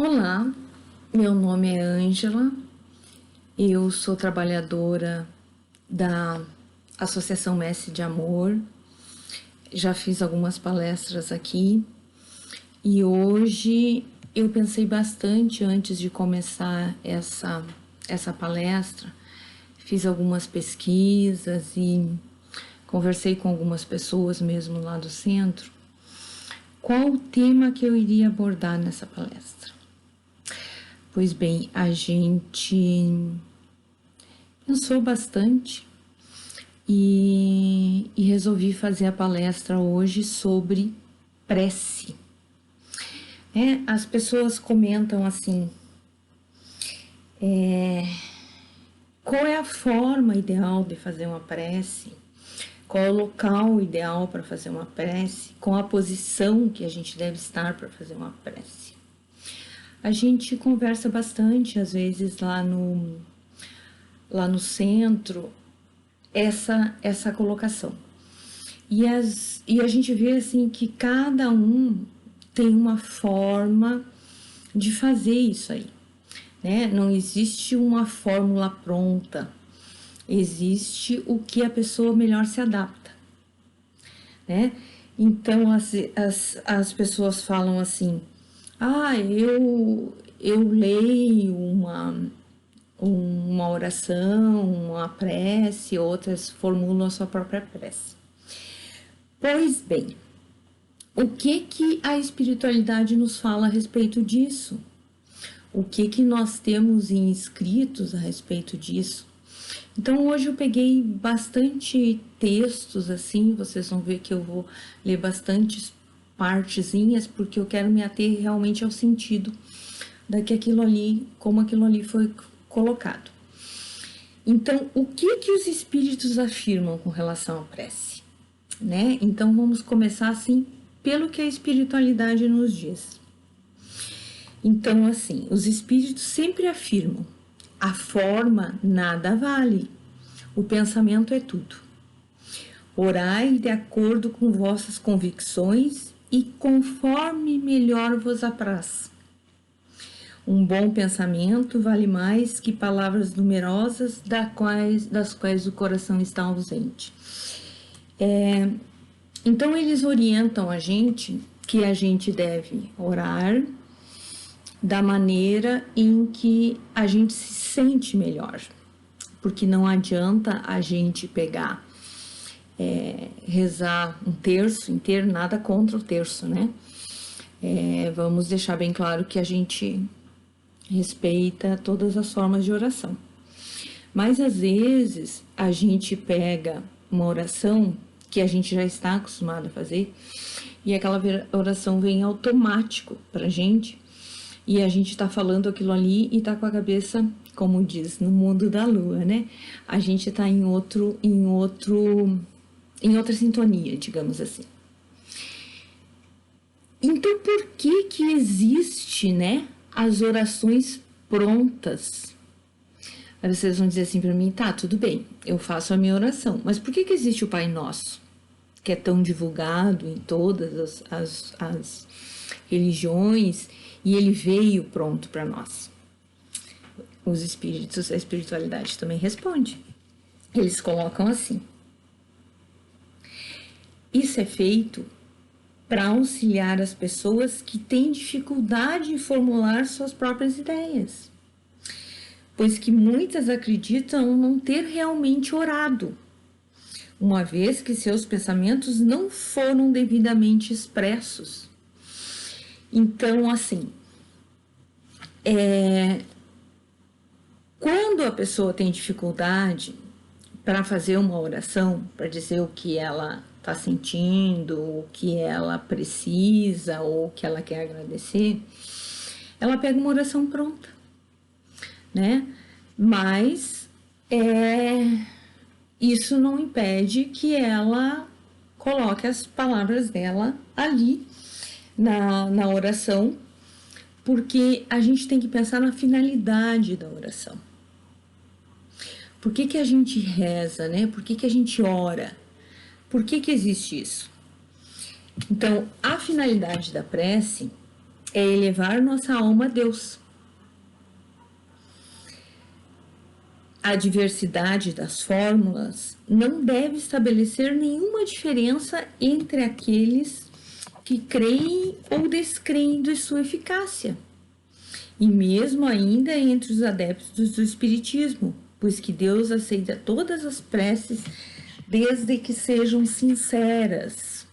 Olá, meu nome é Ângela, eu sou trabalhadora da Associação Mestre de Amor, já fiz algumas palestras aqui e hoje eu pensei bastante antes de começar essa palestra, fiz algumas pesquisas e conversei com algumas pessoas mesmo lá do centro, qual o tema que eu iria abordar nessa palestra. Pois bem, a gente pensou bastante e resolvi fazer a palestra hoje sobre prece. As pessoas comentam assim, qual é a forma ideal de fazer uma prece? Qual é o local ideal para fazer uma prece? Qual a posição que a gente deve estar para fazer uma prece? A gente conversa bastante, às vezes, lá no centro, essa colocação. E a gente vê, assim, que cada um tem uma forma de fazer isso aí, né? Não existe uma fórmula pronta, existe o que a pessoa melhor se adapta, né? Então, as pessoas falam assim, eu leio uma oração, uma prece, outras formulam a sua própria prece. Pois bem, o que a espiritualidade nos fala a respeito disso? O que nós temos em escritos a respeito disso? Então, hoje eu peguei bastante textos, assim, vocês vão ver que eu vou ler bastantes partezinhas, porque eu quero me ater realmente ao sentido daquilo ali, como aquilo ali foi colocado. Então, o que os espíritos afirmam com relação à prece, né? Então, vamos começar assim, pelo que a espiritualidade nos diz. Então, assim, os espíritos sempre afirmam, a forma nada vale, o pensamento é tudo. Orai de acordo com vossas convicções e conforme melhor vos apraz. Um bom pensamento vale mais que palavras numerosas das quais o coração está ausente. Então, eles orientam a gente que a gente deve orar da maneira em que a gente se sente melhor, porque não adianta a gente pegar, rezar um terço inteiro, nada contra o terço, né? Vamos deixar bem claro que a gente respeita todas as formas de oração. Mas às vezes a gente pega uma oração que a gente já está acostumado a fazer e aquela oração vem automático pra gente e a gente tá falando aquilo ali e tá com a cabeça, como diz, no mundo da lua, né? A gente tá em outra sintonia, digamos assim. Então, por que existe, né, as orações prontas? Aí vocês vão dizer assim para mim, tá, tudo bem, eu faço a minha oração, mas por que existe o Pai Nosso, que é tão divulgado em todas as religiões e ele veio pronto para nós? Os espíritos, a espiritualidade também responde. Eles colocam assim: isso é feito para auxiliar as pessoas que têm dificuldade em formular suas próprias ideias, pois que muitas acreditam não ter realmente orado, uma vez que seus pensamentos não foram devidamente expressos. Então, assim, quando a pessoa tem dificuldade para fazer uma oração, para dizer o que ela está sentindo, o que ela precisa ou o que ela quer agradecer, ela pega uma oração pronta, né? Mas isso não impede que ela coloque as palavras dela ali na oração, porque a gente tem que pensar na finalidade da oração. Por que a gente reza, né? Por que a gente ora? Por que existe isso? Então, a finalidade da prece é elevar nossa alma a Deus. A diversidade das fórmulas não deve estabelecer nenhuma diferença entre aqueles que creem ou descreem de sua eficácia, e mesmo ainda entre os adeptos do Espiritismo, pois que Deus aceita todas as preces desde que sejam sinceras.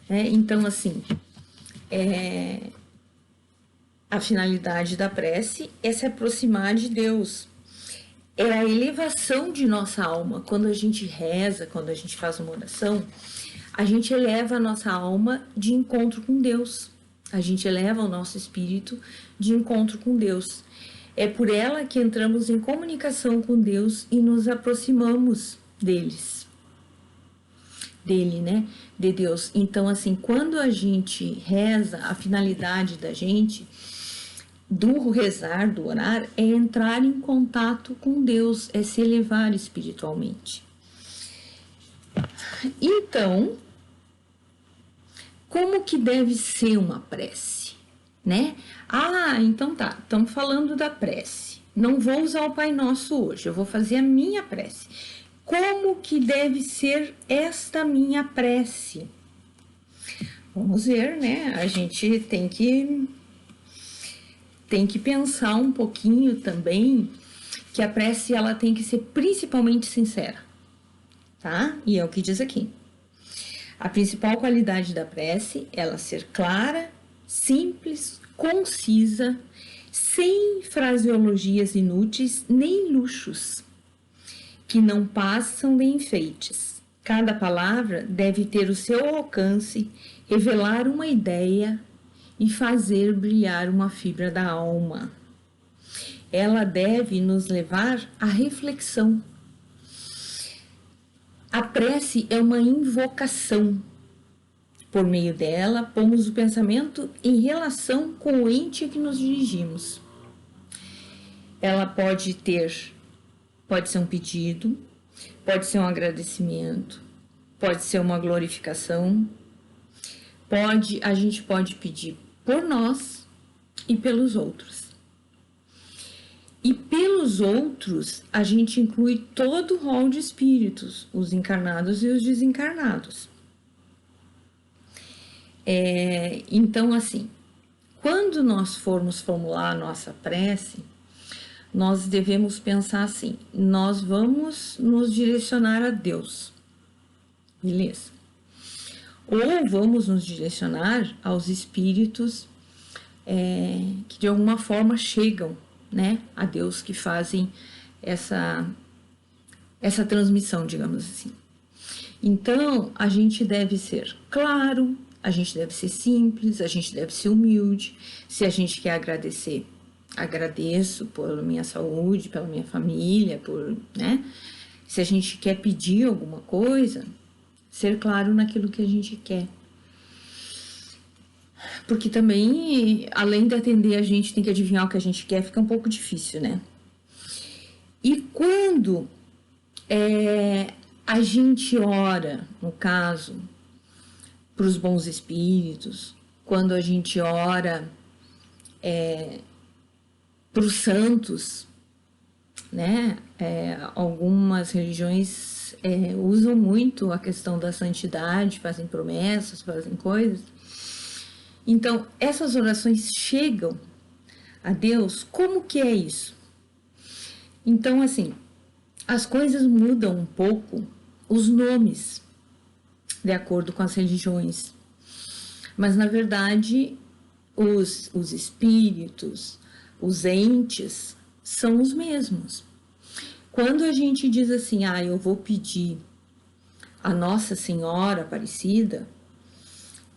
Então, assim, a finalidade da prece é se aproximar de Deus. É a elevação de nossa alma. Quando a gente reza, quando a gente faz uma oração, a gente eleva a nossa alma de encontro com Deus. A gente eleva o nosso espírito de encontro com Deus. É por ela que entramos em comunicação com Deus e nos aproximamos dele, né? De Deus. Então, assim, quando a gente reza, a finalidade da gente, do rezar, do orar, é entrar em contato com Deus, é se elevar espiritualmente. Então, como que deve ser uma prece, né? Então tá, estamos falando da prece. Não vou usar o Pai Nosso hoje, eu vou fazer a minha prece. Como que deve ser esta minha prece? Vamos ver, né? A gente tem que pensar um pouquinho também que a prece ela tem que ser principalmente sincera, tá? E é o que diz aqui. A principal qualidade da prece é ela ser clara, simples, concisa, sem fraseologias inúteis nem luxos, que não passam de enfeites. Cada palavra deve ter o seu alcance, revelar uma ideia e fazer brilhar uma fibra da alma. Ela deve nos levar à reflexão. A prece é uma invocação. Por meio dela, pomos o pensamento em relação com o ente a que nos dirigimos. Ela pode ser um pedido, pode ser um agradecimento, pode ser uma glorificação, a gente pode pedir por nós e pelos outros. E pelos outros, a gente inclui todo o rol de espíritos, os encarnados e os desencarnados. Então, assim, quando nós formos formular a nossa prece, nós devemos pensar assim, nós vamos nos direcionar a Deus, beleza? Ou vamos nos direcionar aos espíritos que de alguma forma chegam, né, a Deus, que fazem essa transmissão, digamos assim. Então, a gente deve ser claro, a gente deve ser simples, a gente deve ser humilde. Se a gente quer agradecer, agradeço pela minha saúde, pela minha família, né? Se a gente quer pedir alguma coisa, ser claro naquilo que a gente quer. Porque também, além de atender a gente, tem que adivinhar o que a gente quer, fica um pouco difícil, né? E quando a gente ora, no caso, para os bons espíritos, quando a gente ora para os santos, né? Algumas religiões usam muito a questão da santidade, fazem promessas, fazem coisas. Então, essas orações chegam a Deus, como que é isso? Então, assim, as coisas mudam um pouco os nomes, de acordo com as religiões. Mas, na verdade, os espíritos, os entes, são os mesmos. Quando a gente diz assim, eu vou pedir a Nossa Senhora Aparecida,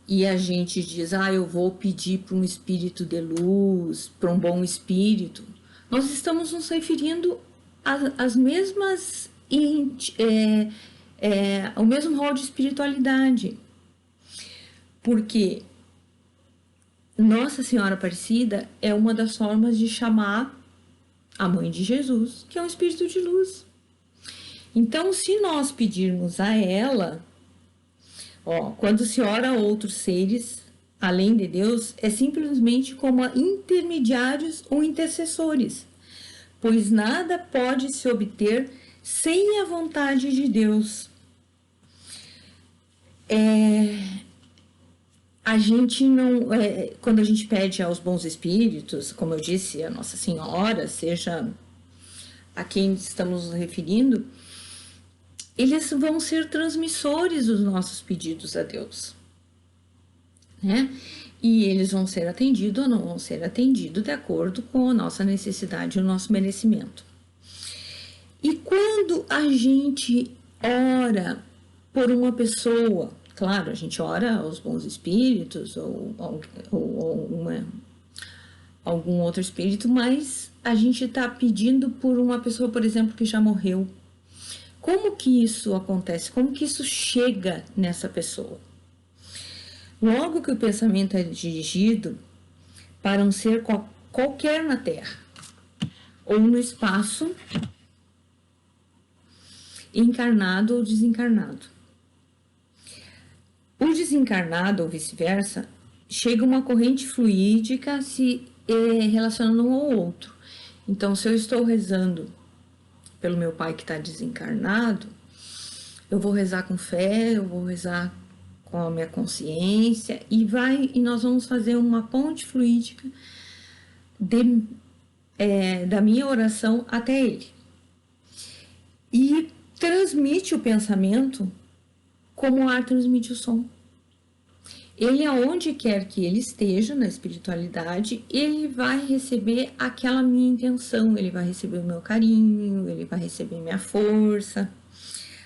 e a gente diz, eu vou pedir para um espírito de luz, para um bom espírito, nós estamos nos referindo às mesmas, ao mesmo rol de espiritualidade. Porque Nossa Senhora Aparecida é uma das formas de chamar a Mãe de Jesus, que é um espírito de luz. Então, se nós pedirmos a ela, quando se ora a outros seres, além de Deus, é simplesmente como intermediários ou intercessores, pois nada pode se obter sem a vontade de Deus. A gente não, quando a gente pede aos bons espíritos, como eu disse, a Nossa Senhora, seja a quem estamos nos referindo, eles vão ser transmissores dos nossos pedidos a Deus, né? E eles vão ser atendidos ou não vão ser atendidos de acordo com a nossa necessidade e o nosso merecimento. E quando a gente ora por uma pessoa, claro, a gente ora aos bons espíritos ou algum outro espírito, mas a gente está pedindo por uma pessoa, por exemplo, que já morreu. Como que isso acontece? Como que isso chega nessa pessoa? Logo que o pensamento é dirigido para um ser qualquer na Terra ou no espaço, encarnado ou desencarnado. O desencarnado ou vice-versa, chega uma corrente fluídica se relacionando um ao outro. Então, se eu estou rezando pelo meu pai que está desencarnado, eu vou rezar com fé, eu vou rezar com a minha consciência e nós vamos fazer uma ponte fluídica da minha oração até ele. E transmite o pensamento como o ar transmite o som. Ele, aonde quer que ele esteja na espiritualidade, ele vai receber aquela minha intenção, ele vai receber o meu carinho, ele vai receber minha força.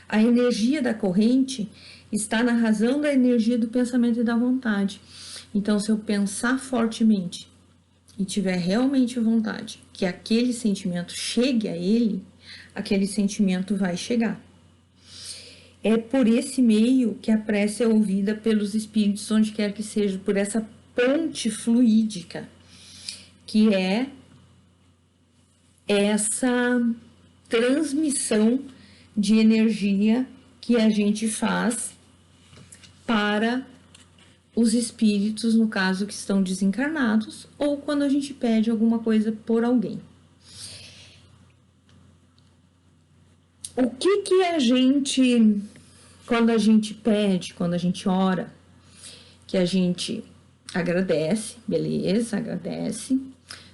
A energia da corrente está na razão da energia do pensamento e da vontade. Então, se eu pensar fortemente e tiver realmente vontade que aquele sentimento chegue a ele, aquele sentimento vai chegar. É por esse meio que a prece é ouvida pelos espíritos, onde quer que seja, por essa ponte fluídica, que é essa transmissão de energia que a gente faz para os espíritos, no caso, que estão desencarnados, ou quando a gente pede alguma coisa por alguém. O que a gente, quando a gente pede, quando a gente ora, que a gente agradece, beleza, agradece,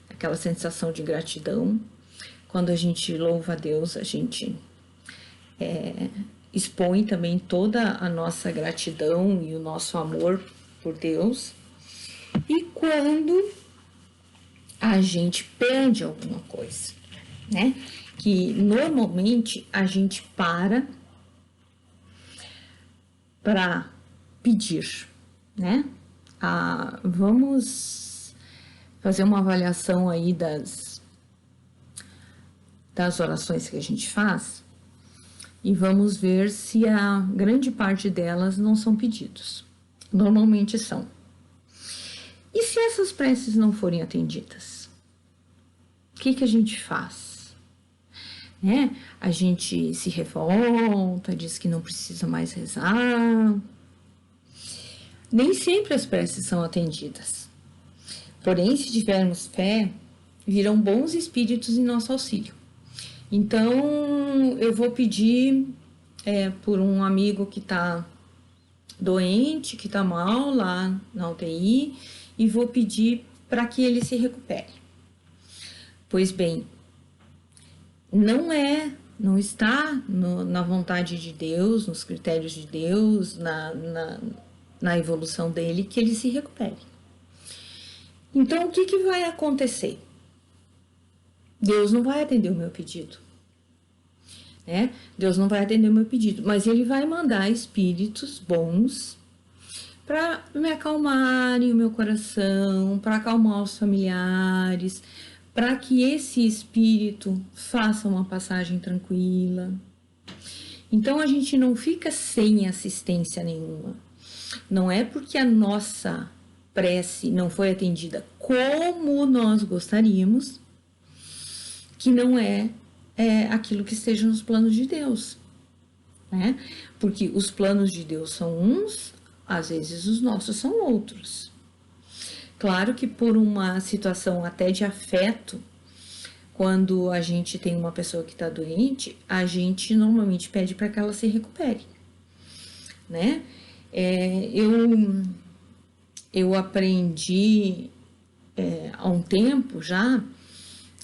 aquela sensação de gratidão. Quando a gente louva a Deus, a gente expõe também toda a nossa gratidão e o nosso amor por Deus. E quando a gente pede alguma coisa, né? Que normalmente a gente para pedir, né? Vamos fazer uma avaliação aí das orações que a gente faz e vamos ver se a grande parte delas não são pedidos. Normalmente são. E se essas preces não forem atendidas? O que a gente faz? A gente se revolta, diz que não precisa mais rezar. Nem sempre as preces são atendidas. Porém, se tivermos fé, virão bons espíritos em nosso auxílio. Então, eu vou pedir por um amigo que está doente, que está mal lá na UTI, e vou pedir para que ele se recupere. Pois bem, não está na vontade de Deus, nos critérios de Deus, na evolução dele, que ele se recupere. Então, o que vai acontecer? Deus não vai atender o meu pedido, né? Deus não vai atender o meu pedido, mas ele vai mandar espíritos bons para me acalmarem o meu coração, para acalmar os familiares, para que esse espírito faça uma passagem tranquila. Então, a gente não fica sem assistência nenhuma. Não é porque a nossa prece não foi atendida como nós gostaríamos, que não é aquilo que esteja nos planos de Deus, né? Porque os planos de Deus são uns, às vezes os nossos são outros. Claro que por uma situação até de afeto, quando a gente tem uma pessoa que está doente, a gente normalmente pede para que ela se recupere, né? Eu aprendi há um tempo já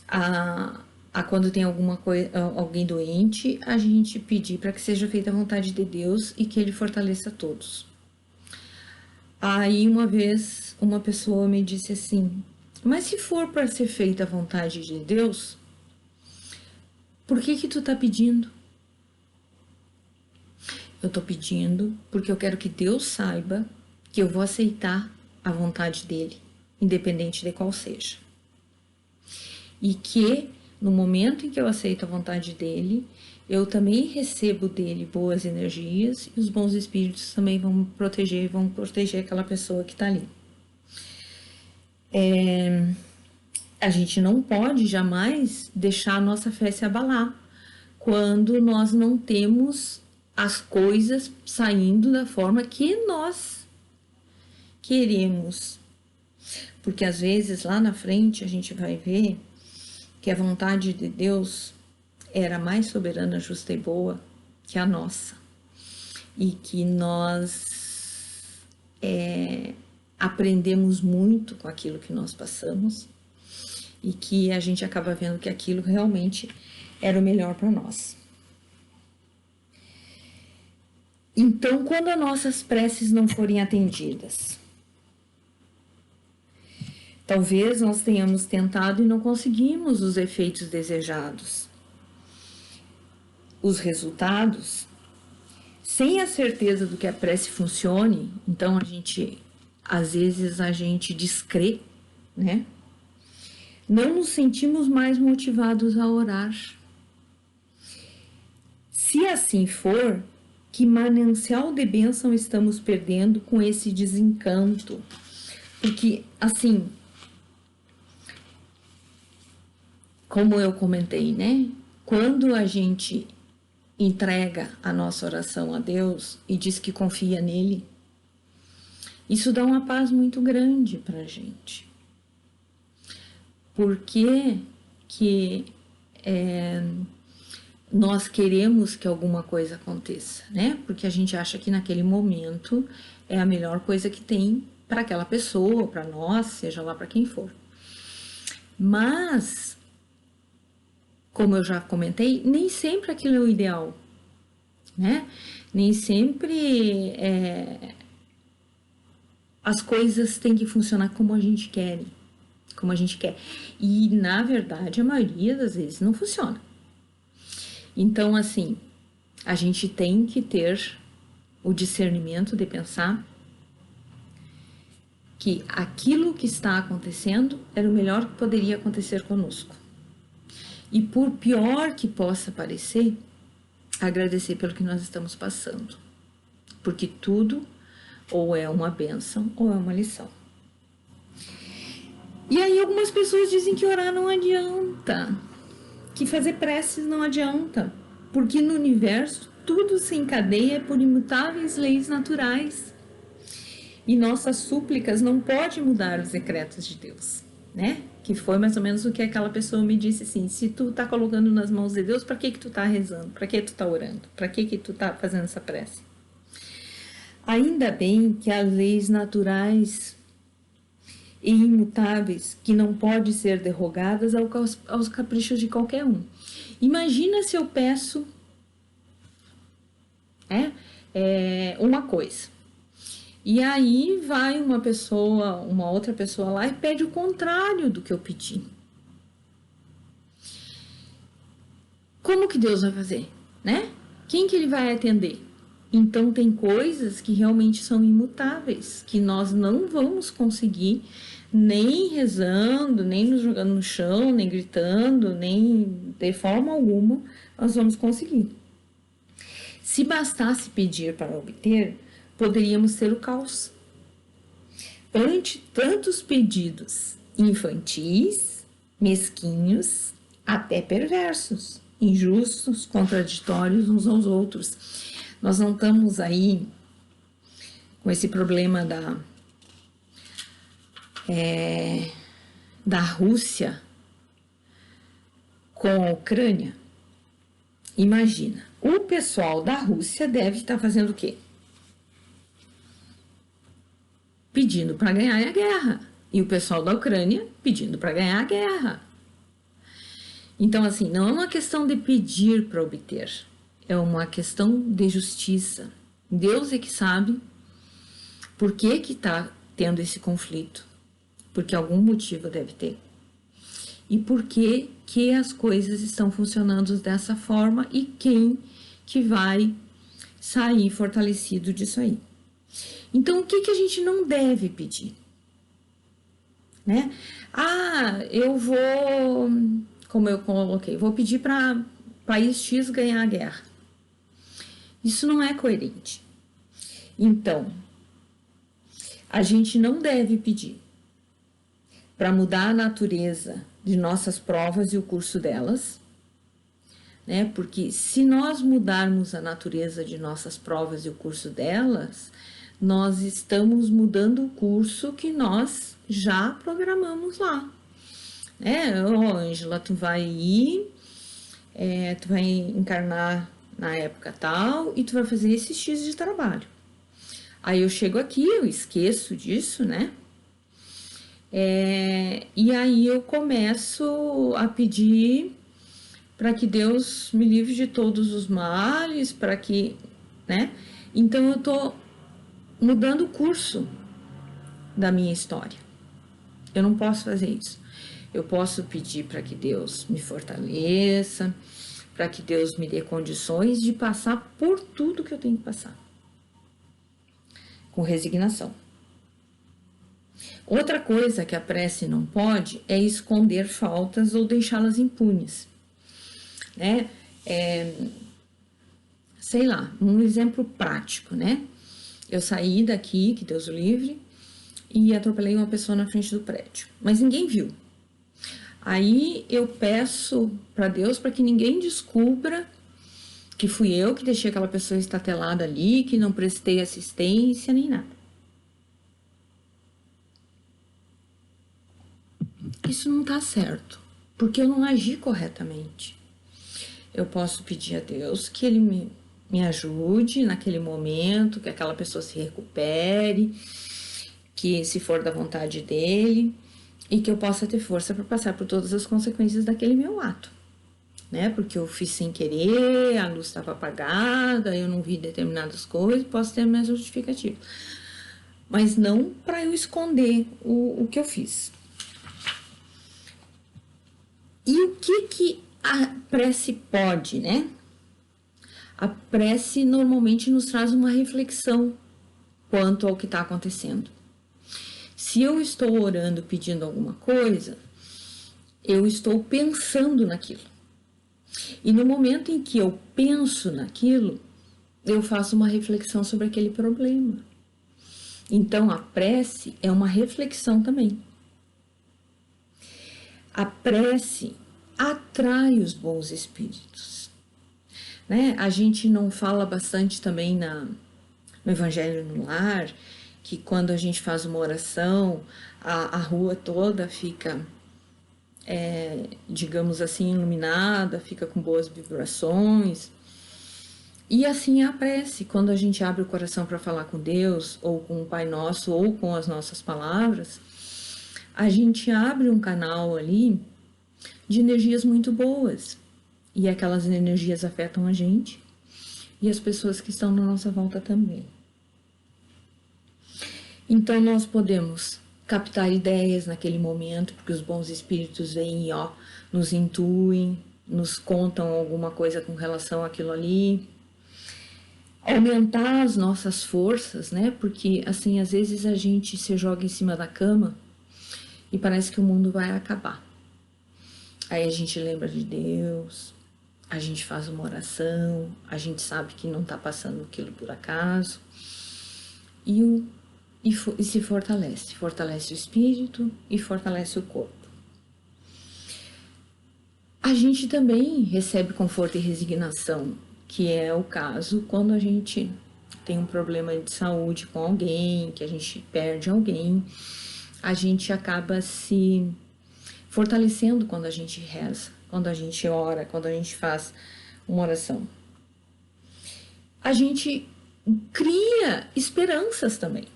a quando tem alguém doente, a gente pedir para que seja feita a vontade de Deus e que Ele fortaleça todos. Aí uma vez uma pessoa me disse assim: mas se for para ser feita a vontade de Deus, por que tu tá pedindo? Eu tô pedindo porque eu quero que Deus saiba que eu vou aceitar a vontade dele, independente de qual seja. E que no momento em que eu aceito a vontade dele, eu também recebo dele boas energias e os bons espíritos também vão proteger aquela pessoa que está ali. A gente não pode jamais deixar a nossa fé se abalar quando nós não temos as coisas saindo da forma que nós queremos. Porque às vezes lá na frente a gente vai ver que a vontade de Deus era mais soberana, justa e boa que a nossa. E que nós aprendemos muito com aquilo que nós passamos e que a gente acaba vendo que aquilo realmente era o melhor para nós. Então, quando as nossas preces não forem atendidas, talvez nós tenhamos tentado e não conseguimos os efeitos desejados. Os resultados, sem a certeza do que a prece funcione, então às vezes a gente descrê, né? Não nos sentimos mais motivados a orar. Se assim for, que manancial de bênção estamos perdendo com esse desencanto? Porque, assim, como eu comentei, né? Quando a gente entrega a nossa oração a Deus e diz que confia nele, isso dá uma paz muito grande pra gente. Por que nós queremos que alguma coisa aconteça, né? Porque a gente acha que naquele momento é a melhor coisa que tem para aquela pessoa, para nós, seja lá para quem for. Mas, como eu já comentei, nem sempre aquilo é o ideal, né? Nem sempre as coisas têm que funcionar como a gente quer. E, na verdade, a maioria das vezes não funciona. Então, assim, a gente tem que ter o discernimento de pensar que aquilo que está acontecendo era o melhor que poderia acontecer conosco. E por pior que possa parecer, agradecer pelo que nós estamos passando. Porque tudo ou é uma bênção ou é uma lição. E aí algumas pessoas dizem que orar não adianta, que fazer preces não adianta, porque no universo tudo se encadeia por imutáveis leis naturais. E nossas súplicas não podem mudar os decretos de Deus, né? Que foi mais ou menos o que aquela pessoa me disse assim: se tu tá colocando nas mãos de Deus, para que tu tá rezando? Para que tu tá orando? Para que tu tá fazendo essa prece? Ainda bem que as leis naturais e imutáveis, que não podem ser derrogadas aos caprichos de qualquer um. Imagina se eu peço uma coisa, e aí vai uma outra pessoa lá e pede o contrário do que eu pedi. Como que Deus vai fazer, né? Quem que ele vai atender? Então tem coisas que realmente são imutáveis, que nós não vamos conseguir, nem rezando, nem nos jogando no chão, nem gritando, nem de forma alguma nós vamos conseguir. Se bastasse pedir para obter, poderíamos ter o caos. Ante tantos pedidos infantis, mesquinhos, até perversos, injustos, contraditórios uns aos outros. Nós não estamos aí com esse problema da Rússia com a Ucrânia, imagina, o pessoal da Rússia deve estar fazendo o quê? Pedindo para ganhar a guerra. E o pessoal da Ucrânia pedindo para ganhar a guerra. Então, assim, não é uma questão de pedir para obter, é uma questão de justiça. Deus é que sabe por que está tendo esse conflito, porque algum motivo deve ter. E por que as coisas estão funcionando dessa forma e quem que vai sair fortalecido disso aí. Então, o que a gente não deve pedir? Né? Eu vou, como eu coloquei, vou pedir para país X ganhar a guerra. Isso não é coerente. Então, a gente não deve pedir para mudar a natureza de nossas provas e o curso delas, né? Porque se nós mudarmos a natureza de nossas provas e o curso delas, nós estamos mudando o curso que nós já programamos lá. Ângela, tu vai ir, tu vai encarnar na época tal e tu vai fazer esse X de trabalho. Aí eu chego aqui, eu esqueço disso, né? E aí eu começo a pedir para que Deus me livre de todos os males, para que, né? Então eu tô mudando o curso da minha história. Eu não posso fazer isso. Eu posso pedir para que Deus me fortaleça, para que Deus me dê condições de passar por tudo que eu tenho que passar, com resignação. Outra coisa que a prece não pode é esconder faltas ou deixá-las impunes, né? Sei lá, um exemplo prático, né? Eu saí daqui, que Deus o livre, e atropelei uma pessoa na frente do prédio, mas ninguém viu. Aí eu peço para Deus para que ninguém descubra que fui eu que deixei aquela pessoa estatelada ali, que não prestei assistência nem nada. Isso não tá certo, porque eu não agi corretamente. Eu posso pedir a Deus que Ele me ajude naquele momento, que aquela pessoa se recupere, que se for da vontade dEle, e que eu possa ter força para passar por todas as consequências daquele meu ato, né? Porque eu fiz sem querer, a luz estava apagada, eu não vi determinadas coisas, posso ter minha justificativa. Mas não para eu esconder o que eu fiz. E o que a prece pode, né? A prece normalmente nos traz uma reflexão quanto ao que está acontecendo. Se eu estou orando pedindo alguma coisa, eu estou pensando naquilo. E no momento em que eu penso naquilo, eu faço uma reflexão sobre aquele problema. Então a prece é uma reflexão também. A prece atrai os bons espíritos, né? A gente não fala bastante também no Evangelho no Lar, que quando a gente faz uma oração, a rua toda fica, digamos assim, iluminada, fica com boas vibrações. E assim é a prece, quando a gente abre o coração para falar com Deus, ou com o Pai Nosso, ou com as nossas palavras, a gente abre um canal ali de energias muito boas. E aquelas energias afetam a gente e as pessoas que estão na nossa volta também. Então nós podemos captar ideias naquele momento, porque os bons espíritos vêm e nos intuem, nos contam alguma coisa com relação àquilo ali. Aumentar as nossas forças, né? Porque assim, às vezes a gente se joga em cima da cama e parece que o mundo vai acabar. Aí a gente lembra de Deus, a gente faz uma oração, a gente sabe que não está passando aquilo por acaso e se fortalece o espírito e fortalece o corpo. A gente também recebe conforto e resignação, que é o caso quando a gente tem um problema de saúde com alguém, que a gente perde alguém. a gente acaba se fortalecendo quando a gente reza, quando a gente ora, quando a gente faz uma oração. A gente cria esperanças também,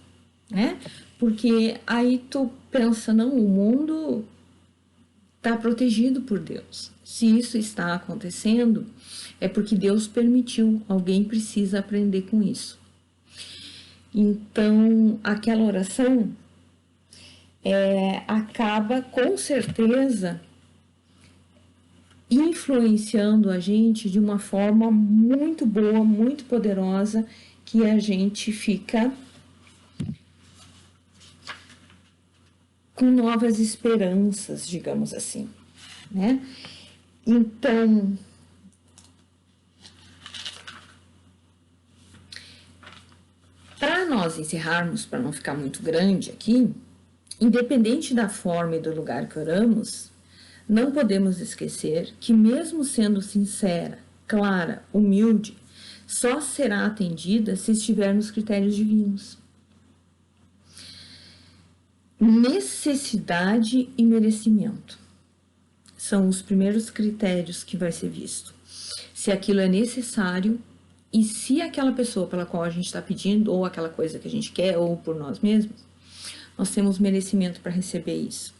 né? Porque aí tu pensa, não, o mundo está protegido por Deus. Se isso está acontecendo, é porque Deus permitiu, alguém precisa aprender com isso. Então, aquela oração acaba com certeza influenciando a gente de uma forma muito boa, muito poderosa, que a gente fica com novas esperanças, digamos assim, né? Então, para nós encerrarmos, para não ficar muito grande aqui, independente da forma e do lugar que oramos, não podemos esquecer que, mesmo sendo sincera, clara, humilde, só será atendida se estiver nos critérios divinos. Necessidade e merecimento são os primeiros critérios que vai ser visto. Se aquilo é necessário e se aquela pessoa pela qual a gente está pedindo, ou aquela coisa que a gente quer, ou por nós mesmos, nós temos merecimento para receber isso.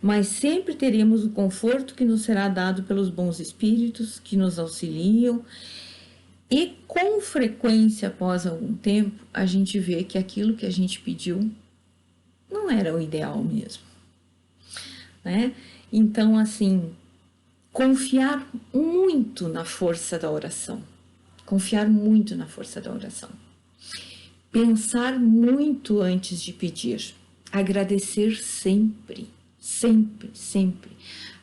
Mas sempre teremos o conforto que nos será dado pelos bons espíritos que nos auxiliam, e com frequência, após algum tempo, a gente vê que aquilo que a gente pediu não era o ideal mesmo, né? Então, assim, confiar muito na força da oração, confiar muito na força da oração, pensar muito antes de pedir, agradecer sempre, sempre, sempre,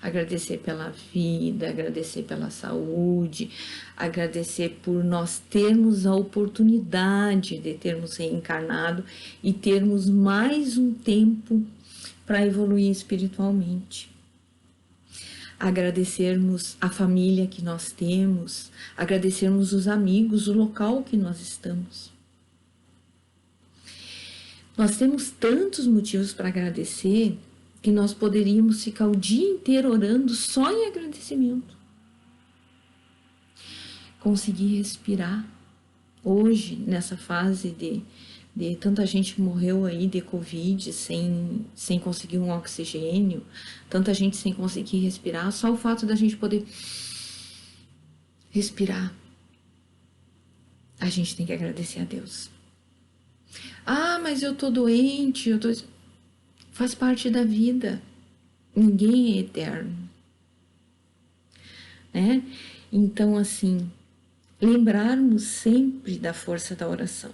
agradecer pela vida, agradecer pela saúde, agradecer por nós termos a oportunidade de termos reencarnado e termos mais um tempo para evoluir espiritualmente. Agradecermos a família que nós temos, agradecermos os amigos, o local que nós estamos. Nós temos tantos motivos para agradecer que nós poderíamos ficar o dia inteiro orando só em agradecimento. Conseguir respirar. Hoje, nessa fase de tanta gente que morreu aí de Covid sem conseguir um oxigênio, tanta gente sem conseguir respirar, só o fato da gente poder respirar, a gente tem que agradecer a Deus. Ah, mas eu tô doente, faz parte da vida. Ninguém é eterno, né? Então, assim, lembrarmos sempre da força da oração.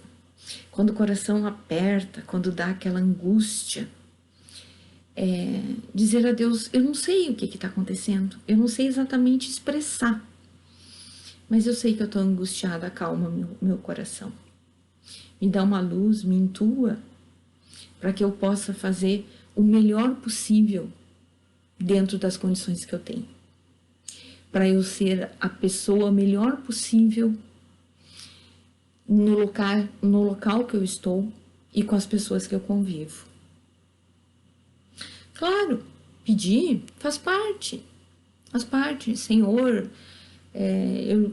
Quando o coração aperta, quando dá aquela angústia, dizer a Deus, eu não sei o que está acontecendo, eu não sei exatamente expressar, mas eu sei que eu estou angustiada, acalma meu coração. Me dá uma luz, me intua, para que eu possa fazer o melhor possível dentro das condições que eu tenho. Para eu ser a pessoa melhor possível no local que eu estou e com as pessoas que eu convivo. Claro, pedir faz parte, Senhor,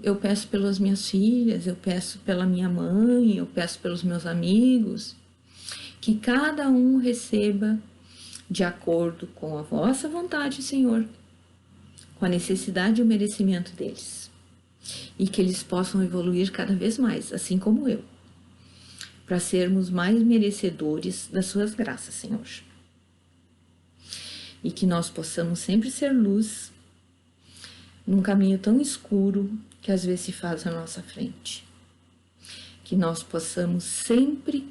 eu peço pelas minhas filhas, eu peço pela minha mãe, eu peço pelos meus amigos, que cada um receba de acordo com a vossa vontade, Senhor, com a necessidade e o merecimento deles, e que eles possam evoluir cada vez mais, assim como eu, para sermos mais merecedores das suas graças, Senhor. E que nós possamos sempre ser luz num caminho tão escuro que às vezes se faz à nossa frente. Que nós possamos sempre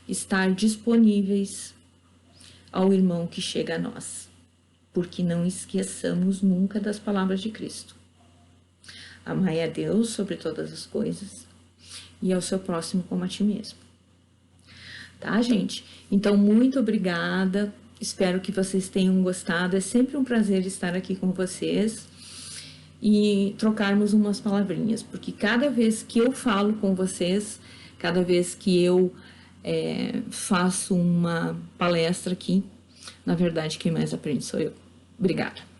estar disponíveis ao irmão que chega a nós, porque não esqueçamos nunca das palavras de Cristo. Amai a Deus sobre todas as coisas e ao seu próximo como a ti mesmo. Tá, gente? Então, muito obrigada. Espero que vocês tenham gostado. É sempre um prazer estar aqui com vocês e trocarmos umas palavrinhas, porque cada vez que eu falo com vocês, cada vez que eu faço uma palestra aqui. Na verdade, quem mais aprende sou eu. Obrigada.